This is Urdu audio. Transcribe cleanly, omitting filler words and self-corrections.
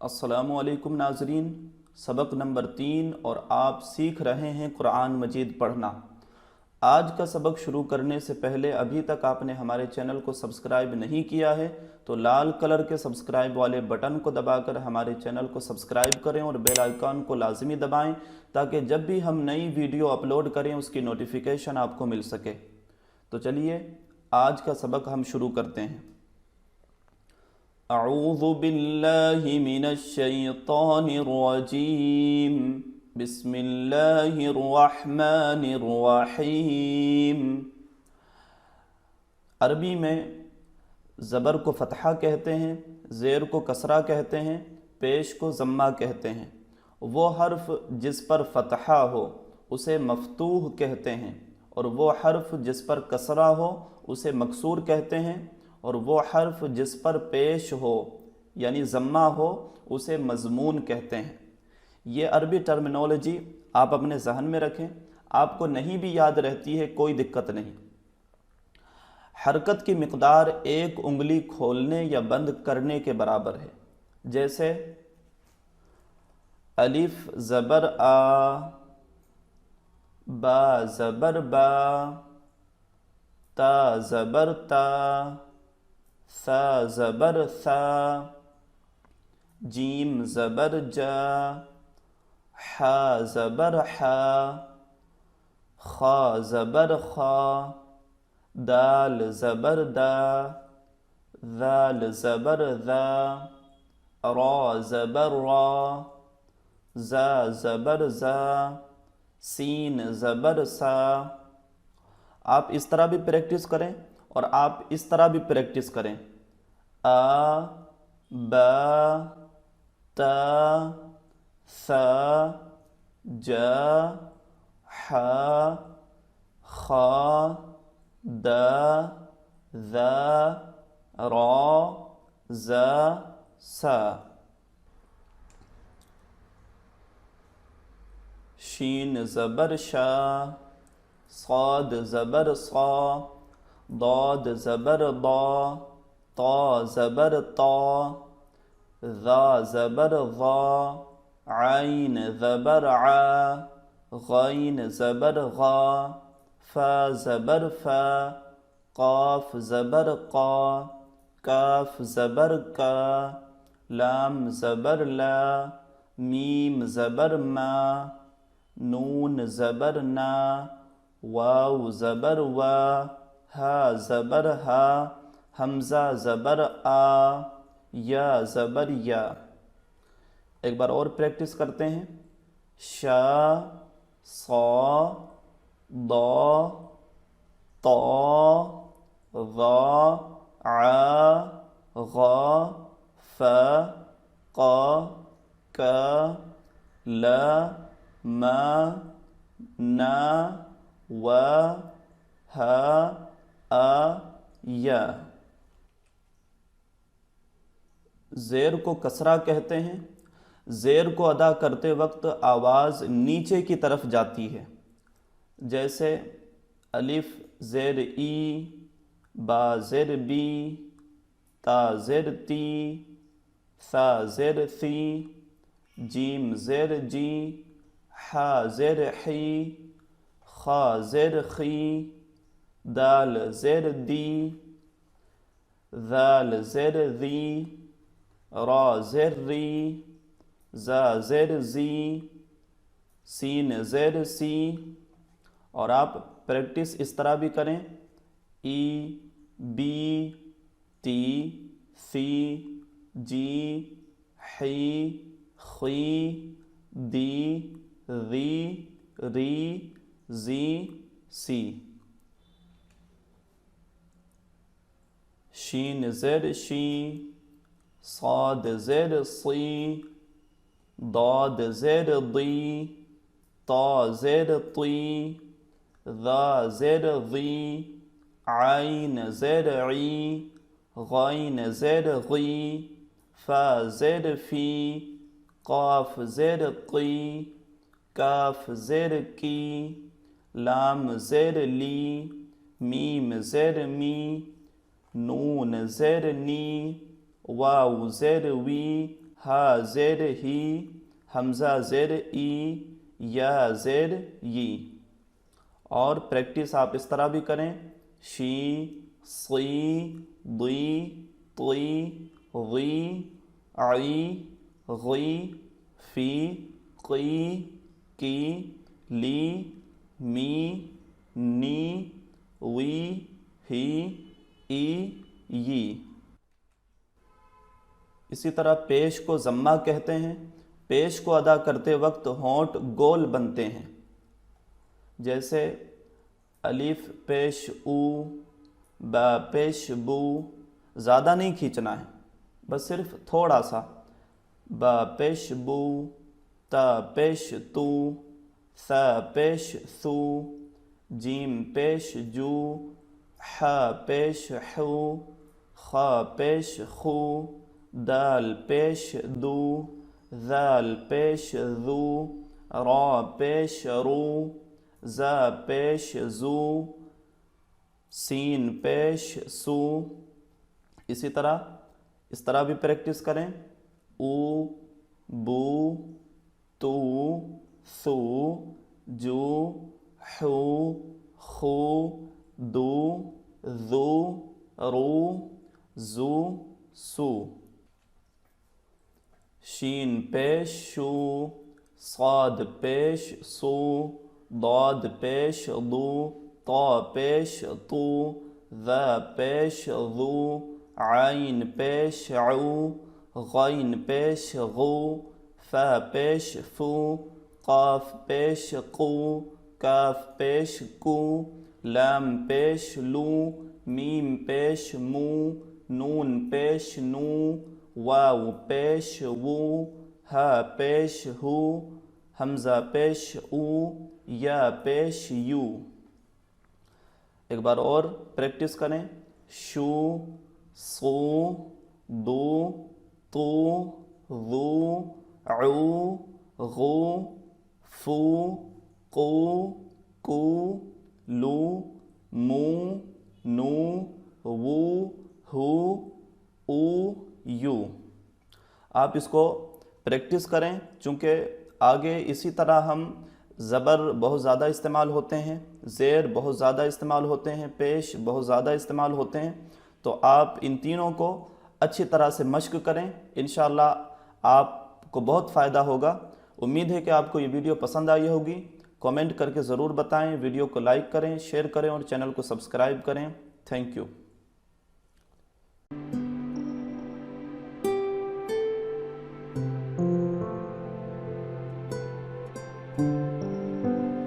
السلام علیکم ناظرین، سبق نمبر 3 اور آپ سیکھ رہے ہیں قرآن مجید پڑھنا۔ آج کا سبق شروع کرنے سے پہلے ابھی تک آپ نے ہمارے چینل کو سبسکرائب نہیں کیا ہے تو لال کلر کے سبسکرائب والے بٹن کو دبا کر ہمارے چینل کو سبسکرائب کریں اور بیل آئیکن کو لازمی دبائیں تاکہ جب بھی ہم نئی ویڈیو اپلوڈ کریں اس کی نوٹیفیکیشن آپ کو مل سکے۔ تو چلیے آج کا سبق ہم شروع کرتے ہیں۔ اعوذ باللہ من الشیطان الرجیم، بسم اللہ الرحمن الرحیم۔ عربی میں زبر کو فتحہ کہتے ہیں، زیر کو کسرہ کہتے ہیں، پیش کو زمہ کہتے ہیں۔ وہ حرف جس پر فتحہ ہو اسے مفتوح کہتے ہیں، اور وہ حرف جس پر کسرہ ہو اسے مکسور کہتے ہیں، اور وہ حرف جس پر پیش ہو یعنی ضمہ ہو اسے مضمون کہتے ہیں۔ یہ عربی ٹرمینالوجی آپ اپنے ذہن میں رکھیں، آپ کو نہیں بھی یاد رہتی ہے کوئی دقت نہیں۔ حرکت کی مقدار ایک انگلی کھولنے یا بند کرنے کے برابر ہے، جیسے الف زبر آ، با زبر با، تا زبر تا، ثا زبر ثا، جیم زبر جا، حا زبر حا، خا زبر خا، دال زبر دا، ذال زبر ذا، را زبر را، زا زبر زا، سین زبر سا۔ آپ اس طرح بھی پریکٹس کریں اور آپ اس طرح بھی پریکٹس کریں۔ آ، با، تا، ثا، جا، حا، خا، دا، ذا، را، زا، سا۔ شین زبر شا، صاد زبر صا، ضاد زبر ضا، طا زبر طا، ذا زبر ظا، عین زبر عا، غین زبر غا، فا زبر فا، قاف زبر قا، کاف زبر کا، لام زبر لا، میم زبر ما، نون زبر نا، واو زبر وا، ہا زبر ہا، حمزہ زبر آ، یا زبر یا۔ ایک بار اور پریکٹس کرتے ہیں۔ شا، صا، ضا، طا، ظا، عا، غا، فا، قا، کا، لا، ما، نا، وا، ہا، آ، یا۔ زیر کو کسرہ کہتے ہیں۔ زیر کو ادا کرتے وقت آواز نیچے کی طرف جاتی ہے، جیسے الف زیر ای، با زیر بی، تا زیر تی، ثا زیر ثی، جیم زیر جی، حا زیر حی، خا زیر خی، دال زیر دی، ذال زیر ذی، را زیر ری، زا زیر زی، سین زیر سی۔ اور آپ پریکٹس اس طرح بھی کریں۔ ای، بی، تی، سی، جی، حی، خی، دی، ذی، ری، زی، سی۔ شین زیر شی، صاد زیر صی، ضاد زیر ضی، طا زیر طی، ذا زیر ذی، عین زیر عی، غین زیر غی، فا زیر فی، قاف زیر قی، کاف زیر کی، لام زیر لی، میم زیر می، نون زیر نی، واو زیر وی، ہا زیر ہی، حمزہ زیر ای، یا زیر یی۔ اور پریکٹس آپ اس طرح بھی کریں، شی، صی، ضی، طی، غی، عی، غی، فی، قی، کی، لی، می، نی، وی، ہی، ای، یی۔ اسی طرح پیش کو ضمہ کہتے ہیں۔ پیش کو ادا کرتے وقت ہونٹ گول بنتے ہیں، جیسے الف پیش او، با پیش بو، زیادہ نہیں کھینچنا ہے، بس صرف تھوڑا سا، با پیش بو، تا پیش تو، ثا پیش ثو، جیم پیش جو، ح پیش حو، خا پیش خو، دال پیش دو، ذال پیش ذو، را پیش رو، زا پیش زو، سین پیش سو۔ اسی طرح اس طرح بھی پریکٹس کریں، او، بو، تو، ثو، جو، حو، خو، دو، ذو، رو، زو، سو۔ شین پیش شو، صاد پیش سو، ضاد پیش ضو، طا پیش طو، ذا پیش ذو، عین پیش عو، غین پیش غو، فا پیش فو، قاف پیش قو، کاف پیش کو، لام پیش لو، میم پیش مو، نون پیش نو، واو پیش وو، ہا پیش ہو، حمزہ پیش او، یا پیش یو۔ ایک بار اور پریکٹس کریں، شو، سو، دو، تو، ذو، عو، غو، فو، قو، کو، لو، مو، نو، وو، ہو، او، یو۔ آپ اس کو پریکٹس کریں، چونکہ آگے اسی طرح ہم زبر بہت زیادہ استعمال ہوتے ہیں، زیر بہت زیادہ استعمال ہوتے ہیں، پیش بہت زیادہ استعمال ہوتے ہیں، تو آپ ان تینوں کو اچھی طرح سے مشق کریں، انشاءاللہ آپ کو بہت فائدہ ہوگا۔ امید ہے کہ آپ کو یہ ویڈیو پسند آئی ہوگی۔ کامنٹ کر کے ضرور بتائیں، ویڈیو کو لائک کریں، شیئر کریں اور چینل کو سبسکرائب کریں۔ Thank you.